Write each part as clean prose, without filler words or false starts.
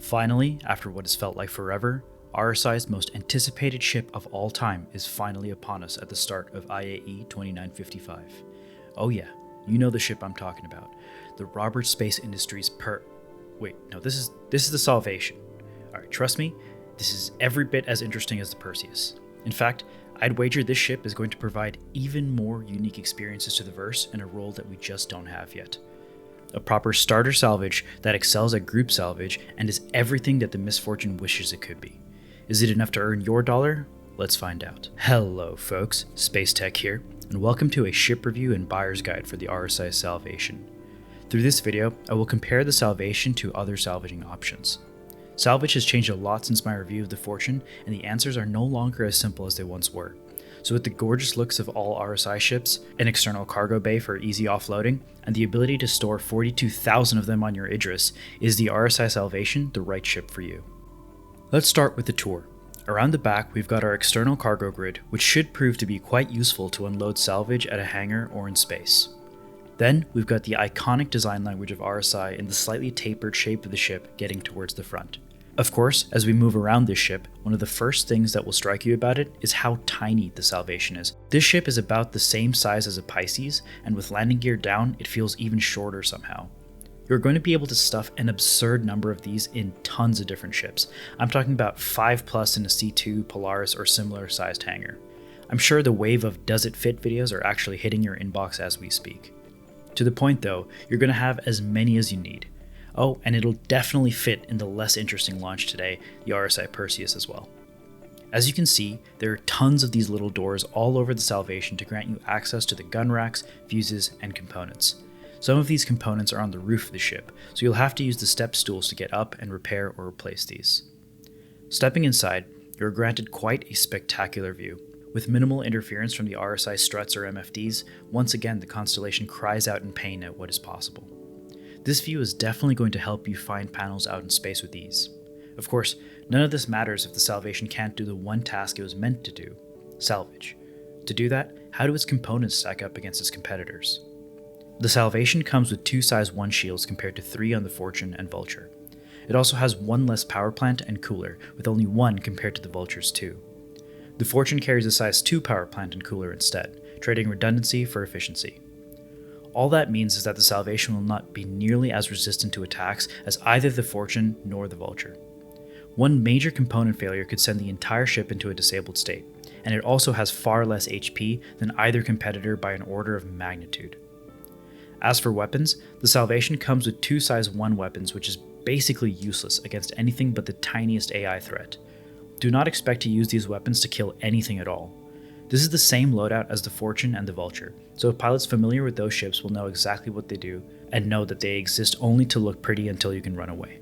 Finally, after what has felt like forever, RSI's most anticipated ship of all time is finally upon us at the start of IAE 2955. Oh yeah, you know the ship I'm talking about. The Roberts Space Industries this is the Salvation. Alright, trust me, this is every bit as interesting as the Perseus. In fact, I'd wager this ship is going to provide even more unique experiences to the verse in a role that we just don't have yet. A proper starter salvage that excels at group salvage and is everything that the MISC Fortune wishes it could be. Is it enough to earn your dollar? Let's find out. Hello folks, Space Tech here, and welcome to a ship review and buyer's guide for the RSI Salvation. Through this video, I will compare the Salvation to other salvaging options. Salvage has changed a lot since my review of the Fortune, and the answers are no longer as simple as they once were. So with the gorgeous looks of all RSI ships, an external cargo bay for easy offloading, and the ability to store 42,000 of them on your Idris, is the RSI Salvation the right ship for you? Let's start with the tour. Around the back, we've got our external cargo grid, which should prove to be quite useful to unload salvage at a hangar or in space. Then, we've got the iconic design language of RSI in the slightly tapered shape of the ship getting towards the front. Of course, as we move around this ship, one of the first things that will strike you about it is how tiny the Salvation is. This ship is about the same size as a Pisces, and with landing gear down, it feels even shorter somehow. You're going to be able to stuff an absurd number of these in tons of different ships. I'm talking about 5+ in a C2, Polaris, or similar sized hangar. I'm sure the wave of does it fit videos are actually hitting your inbox as we speak. To the point though, you're going to have as many as you need. Oh, and it'll definitely fit in the less interesting launch today, the RSI Perseus as well. As you can see, there are tons of these little doors all over the Salvation to grant you access to the gun racks, fuses, and components. Some of these components are on the roof of the ship, so you'll have to use the step stools to get up and repair or replace these. Stepping inside, you're granted quite a spectacular view. With minimal interference from the RSI struts or MFDs, once again the Constellation cries out in pain at what is possible. This view is definitely going to help you find panels out in space with ease. Of course, none of this matters if the Salvation can't do the one task it was meant to do, salvage. To do that, how do its components stack up against its competitors? The Salvation comes with 2 size 1 shields compared to 3 on the Fortune and Vulture. It also has 1 less power plant and cooler, with only 1 compared to the Vulture's 2. The Fortune carries a size 2 power plant and cooler instead, trading redundancy for efficiency. All that means is that the Salvation will not be nearly as resistant to attacks as either the Fortune nor the Vulture. One major component failure could send the entire ship into a disabled state, and it also has far less HP than either competitor by an order of magnitude. As for weapons, the Salvation comes with 2 size 1 weapons, which is basically useless against anything but the tiniest AI threat. Do not expect to use these weapons to kill anything at all. This is the same loadout as the Fortune and the Vulture, so pilots familiar with those ships will know exactly what they do and know that they exist only to look pretty until you can run away.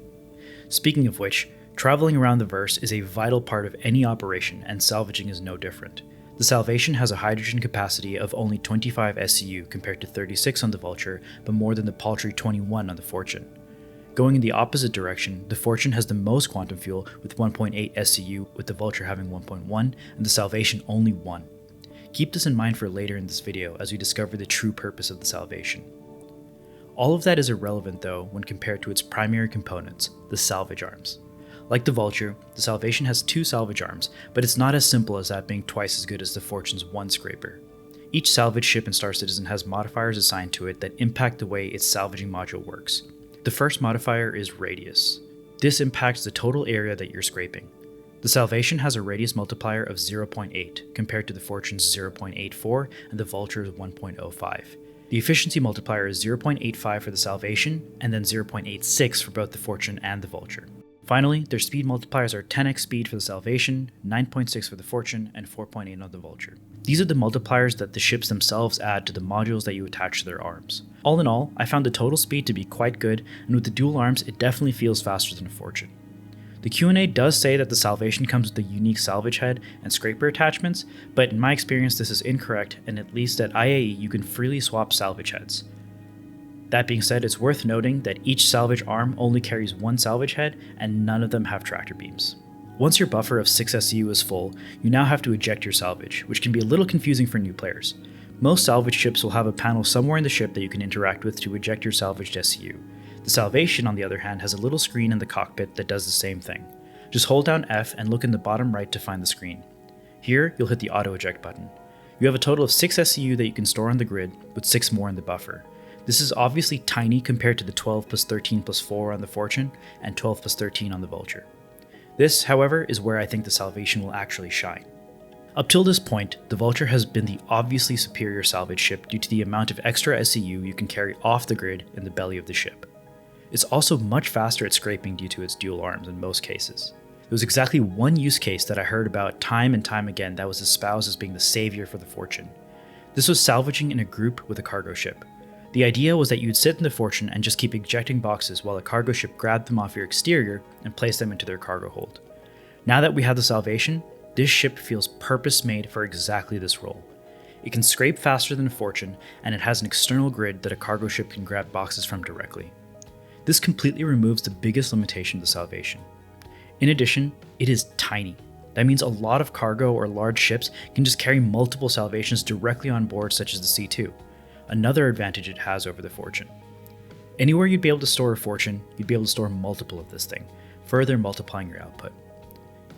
Speaking of which, traveling around the verse is a vital part of any operation, and salvaging is no different. The Salvation has a hydrogen capacity of only 25 SCU compared to 36 on the Vulture, but more than the paltry 21 on the Fortune. Going in the opposite direction, the Fortune has the most quantum fuel with 1.8 SCU, with the Vulture having 1.1 and the Salvation only 1. Keep this in mind for later in this video as we discover the true purpose of the Salvation. All of that is irrelevant though when compared to its primary components, the salvage arms. Like the Vulture, the Salvation has 2 salvage arms, but it's not as simple as that being twice as good as the Fortune's 1 scraper. Each salvage ship in Star Citizen has modifiers assigned to it that impact the way its salvaging module works. The first modifier is radius. This impacts the total area that you're scraping. The Salvation has a radius multiplier of 0.8 compared to the Fortune's 0.84 and the Vulture's 1.05. The efficiency multiplier is 0.85 for the Salvation and then 0.86 for both the Fortune and the Vulture. Finally, their speed multipliers are 10x speed for the Salvation, 9.6 for the Fortune, and 4.8 on the Vulture. These are the multipliers that the ships themselves add to the modules that you attach to their arms. All in all, I found the total speed to be quite good, and with the dual arms, it definitely feels faster than a Fortune. The Q&A does say that the Salvation comes with a unique salvage head and scraper attachments, but in my experience this is incorrect, and at least at IAE you can freely swap salvage heads. That being said, it's worth noting that each salvage arm only carries 1 salvage head, and none of them have tractor beams. Once your buffer of 6 SCU is full, you now have to eject your salvage, which can be a little confusing for new players. Most salvage ships will have a panel somewhere in the ship that you can interact with to eject your salvaged SCU. The Salvation, on the other hand, has a little screen in the cockpit that does the same thing. Just hold down F and look in the bottom right to find the screen. Here, you'll hit the auto eject button. You have a total of 6 SCU that you can store on the grid, with 6 more in the buffer. This is obviously tiny compared to the 12 plus 13 plus 4 on the Fortune, and 12 plus 13 on the Vulture. This, however, is where I think the Salvation will actually shine. Up till this point, the Vulture has been the obviously superior salvage ship due to the amount of extra SCU you can carry off the grid in the belly of the ship. It's also much faster at scraping due to its dual arms in most cases. There was exactly one use case that I heard about time and time again that was espoused as being the savior for the Fortune. This was salvaging in a group with a cargo ship. The idea was that you'd sit in the Fortune and just keep ejecting boxes while a cargo ship grabbed them off your exterior and placed them into their cargo hold. Now that we have the Salvation, this ship feels purpose-made for exactly this role. It can scrape faster than a Fortune, and it has an external grid that a cargo ship can grab boxes from directly. This completely removes the biggest limitation of the Salvation. In addition, it is tiny. That means a lot of cargo or large ships can just carry multiple Salvations directly on board, such as the C2, another advantage it has over the Fortune. Anywhere you'd be able to store a Fortune, you'd be able to store multiple of this thing, further multiplying your output.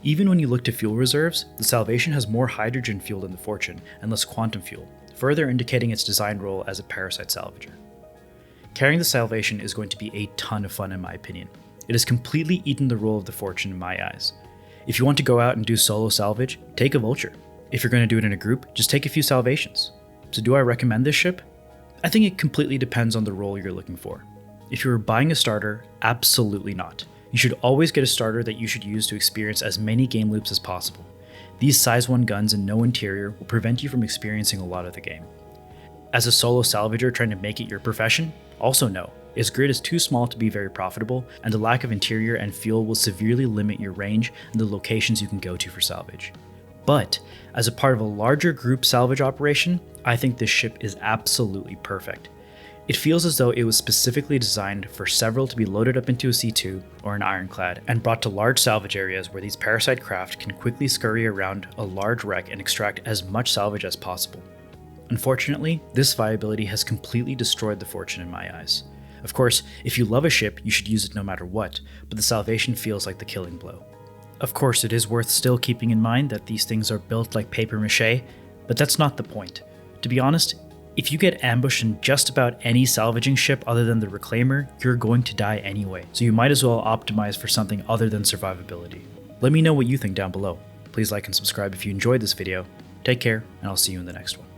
Even when you look to fuel reserves, the Salvation has more hydrogen fuel than the Fortune and less quantum fuel, further indicating its design role as a parasite salvager. Carrying the Salvation is going to be a ton of fun in my opinion. It has completely eaten the role of the Fortune in my eyes. If you want to go out and do solo salvage, take a Vulture. If you're going to do it in a group, just take a few Salvations. So do I recommend this ship? I think it completely depends on the role you're looking for. If you're buying a starter, absolutely not. You should always get a starter that you should use to experience as many game loops as possible. These size 1 guns and no interior will prevent you from experiencing a lot of the game. As a solo salvager trying to make it your profession, also know, its grid is too small to be very profitable, and the lack of interior and fuel will severely limit your range and the locations you can go to for salvage. But, as a part of a larger group salvage operation, I think this ship is absolutely perfect. It feels as though it was specifically designed for several to be loaded up into a C2 or an Ironclad and brought to large salvage areas where these parasite craft can quickly scurry around a large wreck and extract as much salvage as possible. Unfortunately, this viability has completely destroyed the Fortune in my eyes. Of course, if you love a ship, you should use it no matter what, but the Salvation feels like the killing blow. Of course, it is worth still keeping in mind that these things are built like paper mache, but that's not the point. To be honest, if you get ambushed in just about any salvaging ship other than the Reclaimer, you're going to die anyway, so you might as well optimize for something other than survivability. Let me know what you think down below. Please like and subscribe if you enjoyed this video. Take care, and I'll see you in the next one.